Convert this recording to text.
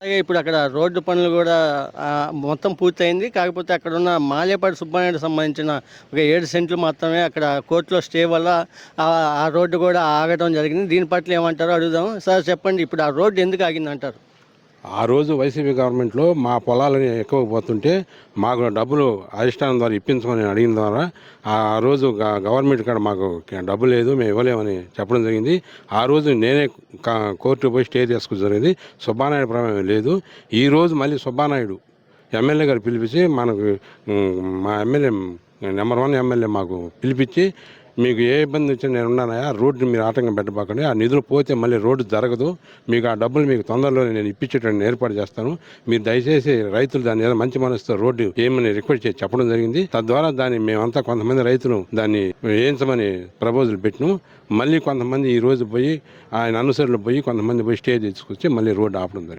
అలాగే ఇప్పుడు అక్కడ రోడ్డు పనులు కూడా మొత్తం పూర్తయింది. కాకపోతే అక్కడున్న మాలేపాటి సుబ్బానాయుడు సంబంధించిన ఒక 7 సెంట్లు మాత్రమే అక్కడ కోర్టులో స్టే వల్ల ఆ రోడ్డు కూడా ఆగడం జరిగింది. దీని పట్ల ఏమంటారో అడుగుదాం. సార్ చెప్పండి, ఇప్పుడు ఆ రోడ్డు ఎందుకు ఆగిందంటారు? ఆ రోజు వైసీపీ గవర్నమెంట్లో మా పొలాలని ఎక్కువ పోతుంటే మాకు డబ్బులు అధిష్టానం ద్వారా ఇప్పించమని అడిగిన ద్వారా ఆ రోజు గవర్నమెంట్ కాడ మాకు డబ్బు లేదు, మేము ఇవ్వలేమని చెప్పడం జరిగింది. ఆ రోజు నేనే కోర్టుకు పోయి స్టే చేసుకోవడం జరిగింది. సుబ్బానాయుడు ప్రమేయం లేదు. ఈరోజు మళ్ళీ సుబ్బానాయుడు ఎమ్మెల్యే గారు పిలిపించి మనకు మా ఎమ్మెల్యే నెంబర్ 1 ఎమ్మెల్యే మాకు పిలిపించి, మీకు ఏ ఇబ్బంది వచ్చినా నేను ఉన్నానయా, రోడ్డు మీరు ఆటంకం పెట్టబాకండి, ఆ నిధులు పోతే మళ్ళీ రోడ్డు జరగదు, మీకు ఆ డబ్బులు మీకు తొందరలోనే నేను ఇప్పించేటట్టు ఏర్పాటు చేస్తాను, మీరు దయచేసి రైతులు దాన్ని ఏదో మంచి మనసుతో రోడ్డు ఏమని రిక్వెస్ట్ చేసి చెప్పడం జరిగింది. తద్వారా దాన్ని మేమంతా కొంతమంది రైతులు దాన్ని వేయించమని ప్రపోజల్ పెట్టినాం. మళ్ళీ కొంతమంది ఈ రోజు పోయి ఆయన అనుసరులు పోయి కొంతమంది పోయి స్టే తీసుకొచ్చి మళ్ళీ రోడ్డు ఆపడం జరిగింది.